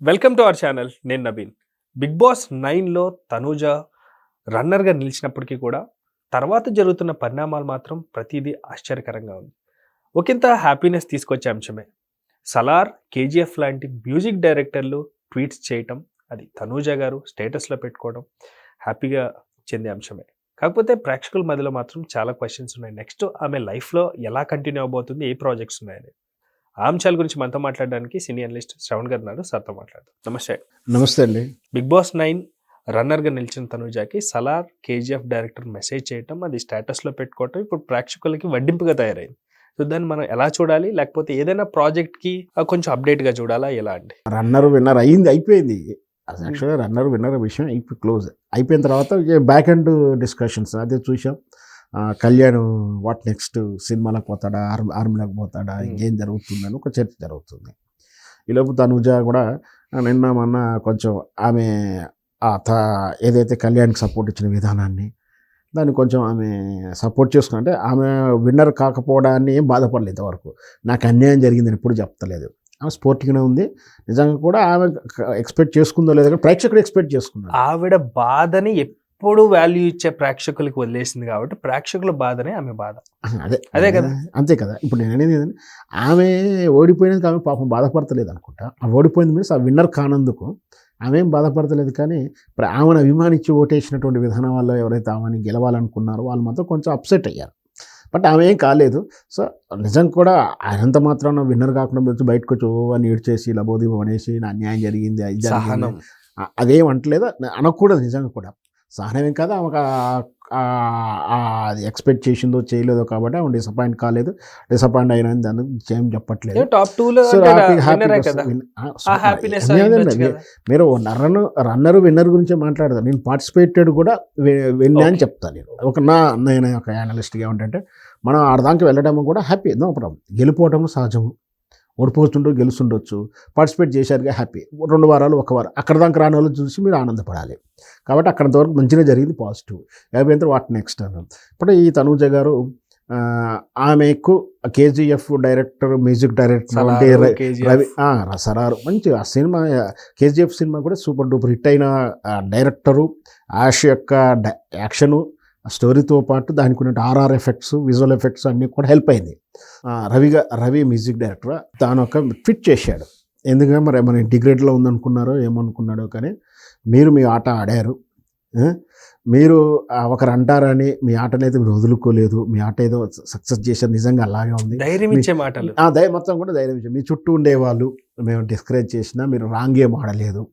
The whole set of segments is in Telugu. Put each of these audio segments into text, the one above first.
Welcome to our channel. నేను నవీన్. బిగ్ బాస్ 9లో తనూజ రన్నర్గా నిలిచినప్పటికీ కూడా తర్వాత జరుగుతున్న పరిణామాలు మాత్రం ప్రతిదీ ఆశ్చర్యకరంగా ఉంది. ఒకంత హ్యాపీనెస్ తీసుకొచ్చే అంశమే. సలార్, కేజీఎఫ్ లాంటి మ్యూజిక్ డైరెక్టర్లు ట్వీట్స్ చేయటం, అది తనూజ గారు స్టేటస్లో పెట్టుకోవడం హ్యాపీగా చెందే అంశమే. కాకపోతే ప్రేక్షకుల మధ్యలో మాత్రం చాలా క్వశ్చన్స్ ఉన్నాయి. నెక్స్ట్ ఆమె లైఫ్లో ఎలా కంటిన్యూ అవబోతుంది, ఏ ప్రాజెక్ట్స్ ఉన్నాయని. ఆ అంశాల గురించి మనతో మాట్లాడడానికి సీనియర్ అనలిస్ట్ శ్రవణ్ గారు ఉన్నారు. సార్తో మాట్లాడదాం. నమస్తే. నమస్తే అండి. బిగ్ బాస్ 9 రన్నర్గా నిలిచిన తనూజాకి సలార్, కేజీఎఫ్ డైరెక్టర్ మెసేజ్ చేయటం, అది స్టేటస్లో పెట్టుకోవటం ఇప్పుడు ప్రేక్షకులకి వడ్డింపుగా తయారైంది. సో దాన్ని మనం ఎలా చూడాలి, లేకపోతే ఏదైనా ప్రాజెక్ట్కి కొంచెం అప్డేట్గా చూడాలా, ఎలా అండి? రన్నర్ విన్నర్ అయిపోయింది. యాక్చువల్గా రన్నర్ విన్నర్ విషయం క్లోజ్ అయిపోయిన తర్వాత బ్యాక్ అండ్ డిస్కషన్స్ అదే చూసాం. కళ్యాణ్ వాట్ నెక్స్ట్, సినిమాలకు పోతాడా, ఆర్మీలకు పోతాడా, ఇంకేం జరుగుతుందని ఒక చర్చ జరుగుతుంది. ఈలోపు తనూజ కూడా నిన్న మొన్న కొంచెం ఆమె ఏదైతే కళ్యాణ్కి సపోర్ట్ ఇచ్చిన విధానాన్ని దాన్ని కొంచెం ఆమె సపోర్ట్ చేసుకుని, అంటే ఆమె విన్నర్ కాకపోవడాన్ని ఏం బాధపడలేదు ఇంతవరకు. నాకు అన్యాయం జరిగిందని ఎప్పుడు చెప్తలేదు. ఆమె స్పోర్టివ్గానే ఉంది. నిజంగా కూడా ఆమె ఎక్స్పెక్ట్ చేసుకుందో లేదో కానీ ప్రేక్షకుడు ఎక్స్పెక్ట్ చేసుకున్నారు. ఆవిడ బాధని ఎప్పుడు వాల్యూ ఇచ్చే ప్రేక్షకులకి వదిలేసింది కాబట్టి ప్రేక్షకుల బాధనే ఆమె బాధ. అదే కదా, అంతే కదా. ఇప్పుడు నేను అనేది ఏంటంటే ఆమె ఓడిపోయినందుకు ఆమె పాపం బాధపడతలేదు అనుకుంటా. ఆ ఓడిపోయింది మీన్స్ ఆ విన్నర్ కానందుకు ఆమె ఏం బాధపడతలేదు. కానీ ఆమెను అభిమానించి ఓటేసినటువంటి విధానం వల్ల ఎవరైతే ఆమెను గెలవాలనుకున్నారో వాళ్ళు మాత్రం కొంచెం అప్సెట్ అయ్యారు. బట్ ఆమె ఏం కాలేదు. సో నిజం కూడా ఆయనంత మాత్రం విన్నర్ కాకుండా వచ్చి బయటకు వచ్చి అని ఏడ్చేసి లబోదీపం అనేసి నా అన్యాయం జరిగింది అదేం అంటలేదు, అనకూడదు. నిజంగా కూడా సహనమేం కాదు. ఆమెకు అది ఎక్స్పెక్ట్ చేసిందో చేయలేదో కాబట్టి ఆమె డిసప్పాయింట్ అయినా దాన్ని ఏం చెప్పట్లేదు. మీరు రన్నర్ విన్నర్ గురించి మాట్లాడతారు. నేను పార్టిసిపేటెడ్ కూడా విన్నా అని చెప్తాను. నేను ఒక యానలిస్ట్గా ఏమంటే మనం ఆడదానికి వెళ్ళడం కూడా హ్యాపీ, నో ప్రాబ్లం. గెలిపోవడం సహజము, ఓడిపోతుండో గెలుస్తుండొచ్చు. పార్టిసిపేట్ చేశారుగా హ్యాపీ. 2 వారాలు 1 వారం అక్కడ దాకా రాని వాళ్ళు చూసి మీరు ఆనందపడాలి. కాబట్టి అక్కడంతవరకు మంచిగా జరిగింది, పాజిటివ్. అయిపోయిన వాట్ నెక్స్ట్ అన్నాం. ఇప్పుడు ఈ తనూజ గారు ఆమెకు KGF director, music director Ravi సరారు మంచి ఆ సినిమా కేజీఎఫ్ సినిమా కూడా సూపర్ డూపర్ హిట్ అయిన డైరెక్టరు. యాష్ యొక్క యాక్షను, స్టోరీతో పాటు దానికి ఉన్న ఆర్ఆర్ ఎఫెక్ట్స్, విజువల్ ఎఫెక్ట్స్ అన్నీ కూడా హెల్ప్ అయింది. రవి మ్యూజిక్ డైరెక్టర్ తాను ఒక ఫిట్ చేశాడు. ఎందుకంటే మరి మన ఇంటిగ్రేట్లో ఉందనుకున్నారో ఏమనుకున్నాడో కానీ మీరు మీ ఆట ఆడారు. మీరు ఒకరు అంటారని మీ ఆటనైతే మీరు వదులుకోలేదు. మీ ఆట ఏదో సక్సెస్ చేశారు, నిజంగా అలాగే ఉంది. ధైర్యం ఇచ్చే మాటలు, మొత్తం కూడా ధైర్యం ఇచ్చే. మీ చుట్టూ ఉండేవాళ్ళు మేము డిస్కరేజ్ చేసినా మీరు రాంగ్ ఏం ఆడలేదు.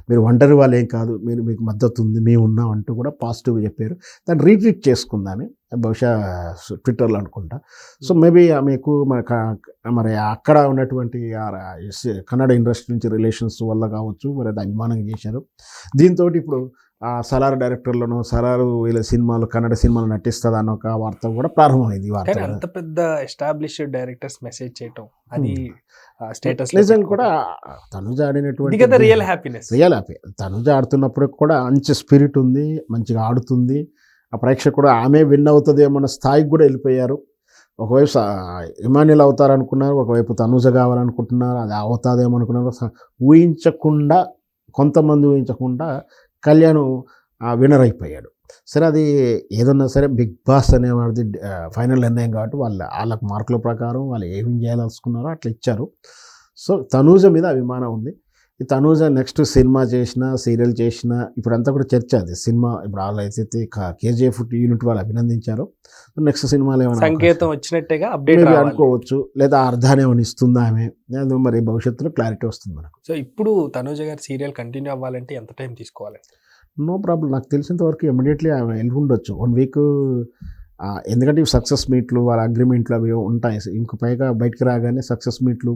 మీరు ఒంటరి వాళ్ళు ఏం కాదు, మీకు మద్దతు ఉంది, మేము ఉన్నాం అంటూ కూడా పాజిటివ్గా చెప్పారు. దాన్ని రీట్వీట్ చేసుకుందామే బహుశా ట్విట్టర్లో అనుకుంటా. సో మేబీ ఆమెకు మరి అక్కడ ఉన్నటువంటి కన్నడ ఇండస్ట్రీ నుంచి రిలేషన్స్ వల్ల కావచ్చు, మరి అది అభిమానం చేశారు. దీంతో ఇప్పుడు సలార్ డైరెక్టర్లను సలారు వీళ్ళ సినిమాలు కన్నడ సినిమాలు నటిస్తుంది అన్న ఒక వార్త కూడా ప్రారంభమైంది. వార్త అంత పెద్ద ఎస్టాబ్లిష్డ్ డైరెక్టర్స్ మెసేజ్ చేయటం, అది స్టేటస్ నిజంగా కూడా తనుజ ఆడినటువంటి రియల్ హ్యాపీనెస్. తనుజ ఆడుతున్నప్పుడు కూడా మంచి స్పిరిట్ ఉంది, మంచిగా ఆడుతుంది. ఆ ప్రేక్షకుడు ఆమె విన్ అవుతుందేమో అన్న స్థాయికి కూడా వెళ్ళిపోయారు. ఒకవైపు ఇమాన్యుల్ అవుతారనుకున్నారు, ఒకవైపు తనుజ కావాలనుకుంటున్నారు. అది అవుతాదేమో అనుకున్నారు. కొంతమంది ఊహించకుండా కళ్యాణ్ విన్నర్ అయిపోయాడు. సరే, అది ఏదన్నా సరే బిగ్ బాస్ అనేవాడిది ఫైనల్ నిర్ణయం కాబట్టి వాళ్ళకు మార్కుల ప్రకారం వాళ్ళు ఏమి చేయాలనుకున్నారో అట్లా ఇచ్చారు. సో తనూజ మీద అభిమానం ఉంది. ఈ తనూజ నెక్స్ట్ సినిమా చేసినా, సీరియల్ చేసినా ఇప్పుడంతా కూడా చర్చ అది. సినిమా ఇప్పుడు వాళ్ళు అయితే కేజీఎఫ్ యూనిట్ వాళ్ళు అభినందించారు. నెక్స్ట్ సినిమాలు ఏమైనా సంకేతం వచ్చినట్టుగా అప్డేట్ అనుకోవచ్చు, లేదా అర్థాన్ని ఏమైనా ఇస్తుందా ఆమె, మరి భవిష్యత్తులో క్లారిటీ వస్తుంది మనకు. సో ఇప్పుడు తనూజ గారి సీరియల్ కంటిన్యూ అవ్వాలంటే ఎంత టైం తీసుకోవాలి? No problem. నాకు తెలిసినంత వరకు ఇమ్మీడియట్లీ ఆమె వెళ్ళుండొచ్చు 1 వీక్. ఎందుకంటే ఇవి సక్సెస్ మీట్లు, వాళ్ళ అగ్రిమెంట్లు అవి ఉంటాయి. ఇంక పైగా బయటకు రాగానే సక్సెస్ మీట్లు,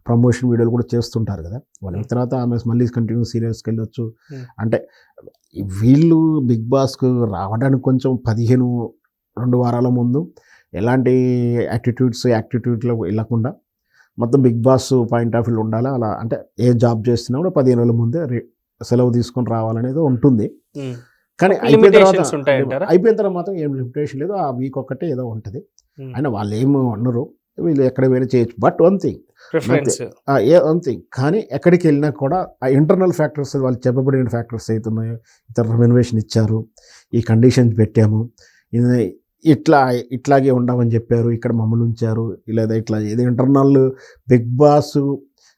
ప్రమోషన్ వీడియోలు కూడా చేస్తుంటారు కదా. 1 వీక్ తర్వాత ఆమె మళ్ళీ కంటిన్యూ సీరియల్స్కి వెళ్ళొచ్చు. అంటే వీళ్ళు బిగ్ బాస్కు రావడానికి కొంచెం 2 వారాల ముందు ఎలాంటి యాక్టిట్యూడ్లో వెళ్ళకుండా మొత్తం big boss point of view ఉండాలి. అలా అంటే ఏ జాబ్ చేస్తున్నా కూడా 15 రోజుల ముందే సెలవు తీసుకొని రావాలనేది ఉంటుంది. కానీ అయిపోయిన తర్వాత మాత్రం ఏం లిమిటేషన్ లేదు. ఆ వీక్ ఒక్కటే ఏదో ఉంటుంది. అయినా వాళ్ళు ఏమో అన్నారు. వీళ్ళు ఎక్కడ పోయినా చేయొచ్చు. But one thing preference. One thing, కానీ ఎక్కడికి వెళ్ళినా కూడా ఆ ఇంటర్నల్ ఫ్యాక్టర్స్, వాళ్ళు చెప్పబడిన ఫ్యాక్టర్స్ అవుతున్నాయో, ఇతర రెమ్యునరేషన్ ఇచ్చారు, ఈ కండిషన్స్ పెట్టాము, ఇట్లాగే ఉండమని చెప్పారు, ఇక్కడ మమ్మల్ని ఉంచారు, లేదా ఇట్లా ఏదో ఇంటర్నల్ బిగ్ బాస్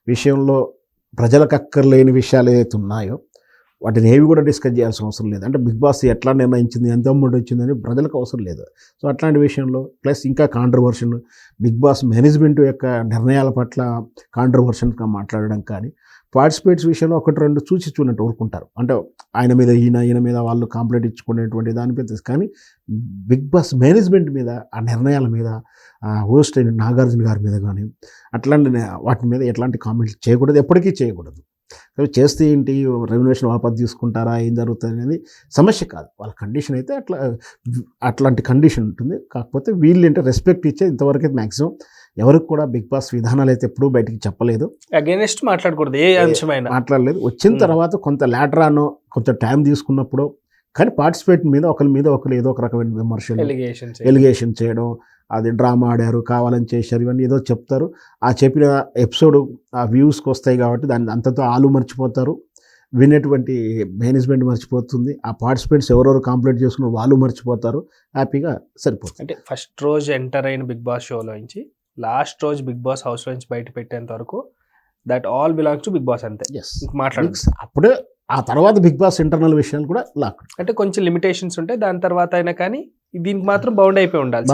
విషయంలో ప్రజలకు అక్కర్లేని విషయాలు ఏదైతే ఉన్నాయో వాటిని ఏవి కూడా డిస్కస్ చేయాల్సిన అవసరం లేదు. అంటే బిగ్ బాస్ ఎట్లా నిర్ణయించింది, ఎంత అమౌంట్ వచ్చిందని ప్రజలకు అవసరం లేదు. సో అట్లాంటి విషయంలో ప్లస్ ఇంకా కాంట్రవర్షన్, బిగ్ బాస్ మేనేజ్మెంట్ యొక్క నిర్ణయాల పట్ల కాంట్రవర్షన్గా మాట్లాడడం కానీ, పార్టిసిపేట్స్ విషయంలో ఒకటి రెండు చూసి చూడనట్టు ఊరుకుంటారు. అంటే ఆయన మీద ఈయన మీద వాళ్ళు కాంప్లైంట్ ఇచ్చుకునేటువంటి దానిపై తెలుసు. కానీ బిగ్ బాస్ మేనేజ్మెంట్ మీద, ఆ నిర్ణయాల మీద, హోస్ట్ అయిన నాగార్జున గారి మీద కానీ అట్లాంటి వాటి మీద ఎట్లాంటి కామెంట్స్ చేయకూడదు, ఎప్పటికీ చేయకూడదు. చేస్తే ఏంటి, రెమ్యునరేషన్ వాపస్ తీసుకుంటారా, ఏం జరుగుతుంది అనేది సమస్య కాదు. వాళ్ళ కండిషన్ అయితే అట్లాంటి కండిషన్ ఉంటుంది. కాకపోతే వీళ్ళు ఏంటంటే రెస్పెక్ట్ ఇచ్చే ఇంతవరకు అయితే మ్యాక్సిమం ఎవరికి కూడా బిగ్ బాస్ విధానాలు అయితే ఎప్పుడూ బయటికి చెప్పలేదు, అగైనెస్ట్ మాట్లాడకూడదు, ఏ అంశమైనా మాట్లాడలేదు. వచ్చిన తర్వాత కొంత లాటరానో కొంత టైం తీసుకున్నప్పుడు కానీ పార్టిసిపేట్ మీద ఒకరి ఏదో ఒక రకమైన విమర్శలు, ఎలిగేషన్ చేయడం, అది డ్రామా ఆడారు, కావాలని చేశారు, ఇవన్నీ ఏదో చెప్తారు. ఆ చెప్పిన ఎపిసోడ్ ఆ వ్యూస్కి వస్తాయి కాబట్టి దాన్ని అంతతో ఆలు మర్చిపోతారు, వినేటువంటి మేనేజ్మెంట్ మర్చిపోతుంది, ఆ పార్టిసిపెంట్స్ ఎవరెవరు కాంప్లీట్ చేసుకున్న వాళ్ళు మర్చిపోతారు, హ్యాపీగా సరిపోతుంది. అంటే ఫస్ట్ రోజు ఎంటర్ అయిన బిగ్ బాస్ షోలో నుంచి లాస్ట్ రోజు బిగ్ బాస్ హౌస్లో నుంచి బయట పెట్టేంత వరకు that all belongs to big boss. అంతే, మాట్లాడు. అప్పుడే ఆ తర్వాత బిగ్ బాస్ ఇంటర్నల్ విషయాలు కూడా లాక్, అంటే కొంచెం లిమిటేషన్స్ ఉంటాయి, దాని తర్వాత అయినా కానీ దీనికి మాత్రం బౌండ్ అయిపోయి ఉండాలి,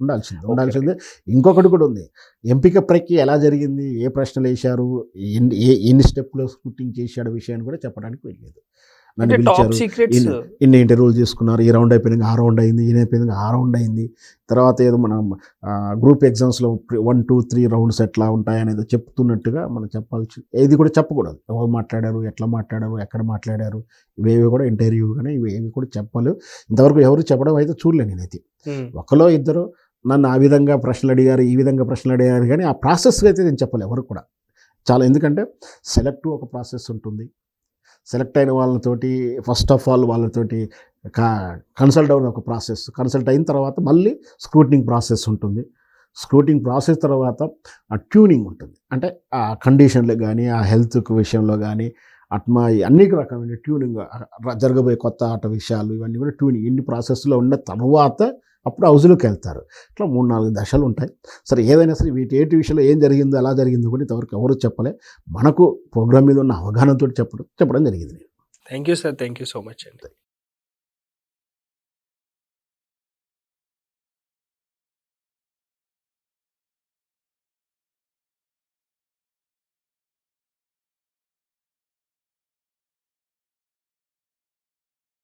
ఉండాల్సిందే. ఇంకొకటి కూడా ఉంది, ఎంపిక ప్రక్రియ ఎలా జరిగింది, ఏ ప్రశ్నలు వేశారు, ఎన్ని స్టెప్లో స్కూటింగ్ చేశాడు విషయాన్ని కూడా చెప్పడానికి వెళ్ళలేదు. నన్ను పిలిచారు, ఇన్ని ఇంటర్వ్యూలు తీసుకున్నారు, ఈ రౌండ్ అయిపోయినాక ఆ రౌండ్ అయింది, ఈయన అయిపోయినాక ఆ రౌండ్ అయింది, తర్వాత ఏదో మనం గ్రూప్ ఎగ్జామ్స్లో 1, 2, 3 రౌండ్స్ ఎట్లా ఉంటాయనేది చెప్తున్నట్టుగా మనం చెప్పాల్సి, ఏది కూడా చెప్పకూడదు. ఎవరు మాట్లాడారు, ఎట్లా మాట్లాడారు, ఎక్కడ మాట్లాడారు, ఇవేవి కూడా ఇంటర్వ్యూ కానీ ఇవేవి కూడా చెప్పలేదు. ఇంతవరకు ఎవరు చెప్పడం అయితే చూడలేదు నేనైతే. ఒకలో ఇద్దరు నన్ను ఆ విధంగా ప్రశ్నలు అడిగారు, ఈ విధంగా ప్రశ్నలు అడిగారు, కానీ ఆ ప్రాసెస్ అయితే నేను చెప్పలేదు ఎవరు కూడా. చాలా, ఎందుకంటే సెలెక్ట్ ఒక ప్రాసెస్ ఉంటుంది, సెలెక్ట్ అయిన వాళ్ళతోటి ఫస్ట్ ఆఫ్ ఆల్ వాళ్ళతోటి కన్సల్ట్ అవ్వడం ఒక ప్రాసెస్, కన్సల్ట్ అయిన తర్వాత మళ్ళీ స్క్రూటినింగ్ ప్రాసెస్ ఉంటుంది, స్క్రూటింగ్ ప్రాసెస్ తర్వాత ఆ ట్యూనింగ్ ఉంటుంది. అంటే ఆ కండిషన్లు కానీ, ఆ హెల్త్ విషయంలో కానీ, అన్ని రకమైన ట్యూనింగ్, జరగబోయే కొత్త ఆట విషయాలు ఇవన్నీ కూడా ట్యూనింగ్, ఇన్ని ప్రాసెస్లో ఉన్న తర్వాత అప్పుడు హౌస్లోకి వెళ్తారు. ఇట్లా 3-4 దశలు ఉంటాయి. సరే, ఏదైనా సరే వీటి విషయంలో ఏం జరిగిందో ఎలా జరిగిందో కూడా ఇంతవరకు ఎవరు చెప్పలే. మనకు ప్రోగ్రామ్ మీద ఉన్న అవగాహనతో చెప్పడం జరిగింది. Thank you sir, thank you so much అండి.